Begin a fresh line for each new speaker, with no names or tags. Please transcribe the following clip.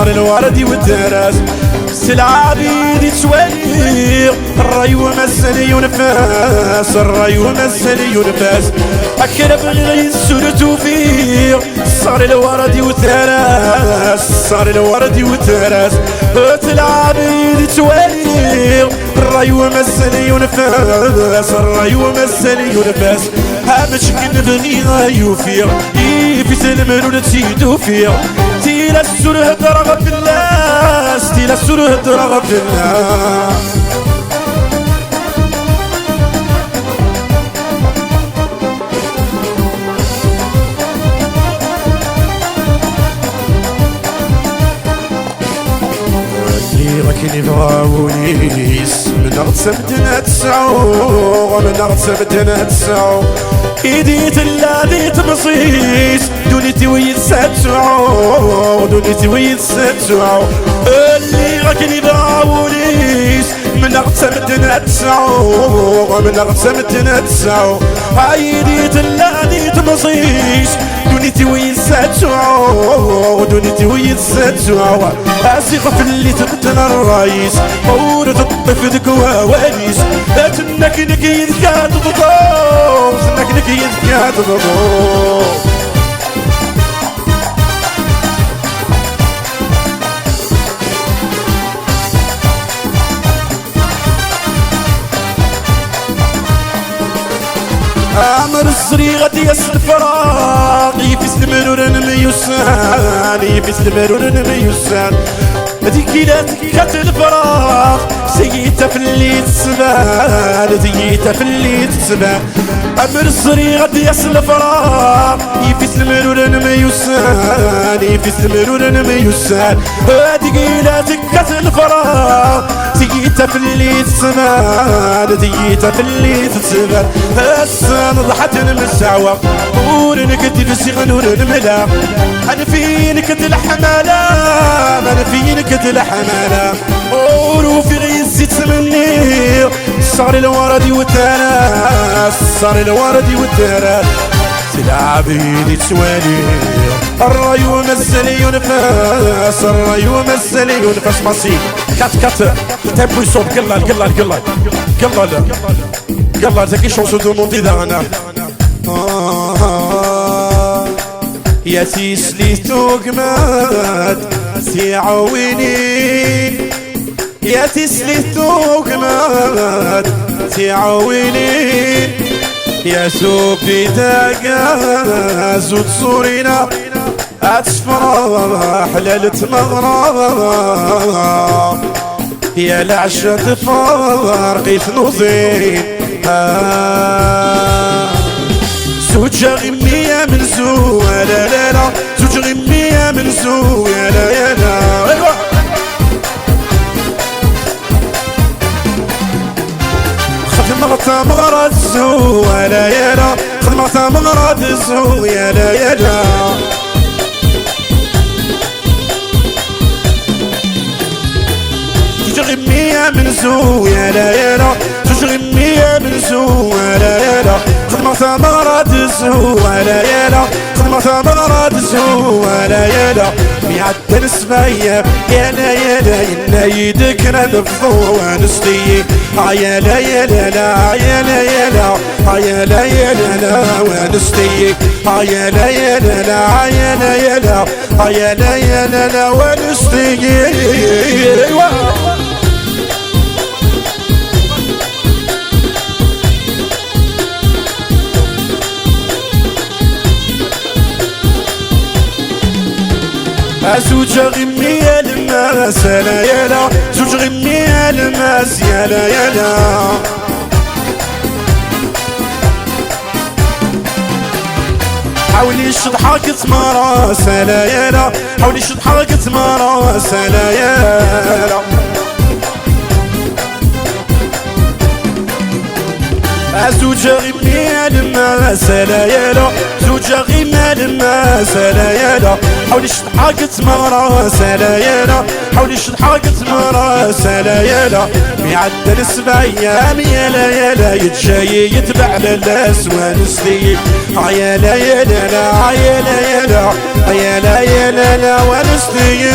صار الورد والدراس العبيد توالي الراي ومسني ونفاس الراي ومسني ونفاس أكرب غير السر توفيق صار الورد والدراس صار الورد والدراس العبيد توالي الراي ومسني ونفاس الراي ومسني ونفاس هامش كنبغي غيوفيق في سلم ونتسيدو فيق تيلا السر هدرغ في الناس تيلا السر هدرغ في الناس لكن يبغاونيس من غتسبتنا تسعو من غتسبتنا تسعو ايدي تلادي تمصيس دونيتي ويتساتعو دونيتي ويتساتعو اللي غاكن يبغاونيس من غتسبتنا تسعو من غتسبتنا تسعو ايدي تلادي تمصيس دونيتي ويتساتعو دونيتي ويتساتعو أسيق في اللي تبتنا الرايس مورة الطفل كواوانيس تنك نكي يذكاد ضغوص تنك نكي يذكاد ضغوص عمر الصريغة يس الفراق يفيس المرور ميوسان يفيس المرور ميوسان هذيك لا تكات الفراق سييتا في اللي تسبان سييتا في اللي تسبان عمر الصريغة يس الفراق يفيس المرور ميوسان يفيس المرور ميوسان هذيك لا تكات الفراق سييتا في اللي تسبان سييتا في اللي تسبان السان ضحت المسعوة ورنك تفسي غنور الملا أنا فينك تلحمالة أنا فينك تلحمالة وروفي غيزي تمني صار الورد والتراس صار الورد والتراس العبيد توالي الراي ومسني ونفاس الراي ومسني ونفاس مصير كات تبو يصوب قلال تاكي شونسو دو مونتي دانا يا تيسلي توقمات تعاوني يا تيسلي توقمات تعاوني يا سوبي داقاز وتصورينا أتفرح حلالة مغرب يا العشا تفارقي ثنوزين زوج غمية من زو لا لا لا زوج غمية من زو يا لا يا لا خدمة مغرد زو لا يا لا خدمة مغرد زو يا لا يا لا غمية من زو يا لا يا لا زوج غمية من زو لا يا لا خدمة مراد زو لا يا لا خدمة مراد زو لا يا لا ميعدل سبايا يا لا يا لا ينا يدك ندفو ونستي يا لا يا لا لا يا لا يا لا يا لا يا لا لا ونستي يا لا يا لا لا يا لا يا لا يا لا يا لا لا ونستي زوج غمية الماس لا يا لا زوج غمية الماس يا لا يا لا حاولي شضحك تمراس لا يا لا حاولي شضحك تمراس لا يا لا زوج غمية الماس لا يا لا زوج غمية الماس لا يا لا حاولي شضحك تمراس لا يا لا حاولي شضحك تمراس لا يا لا ميعدل 7 أيام يا لا يا لا يتجاي يتبع للاس ونسلي يا لا يا لا يا لا يا لا يا لا يا لا لا ونستي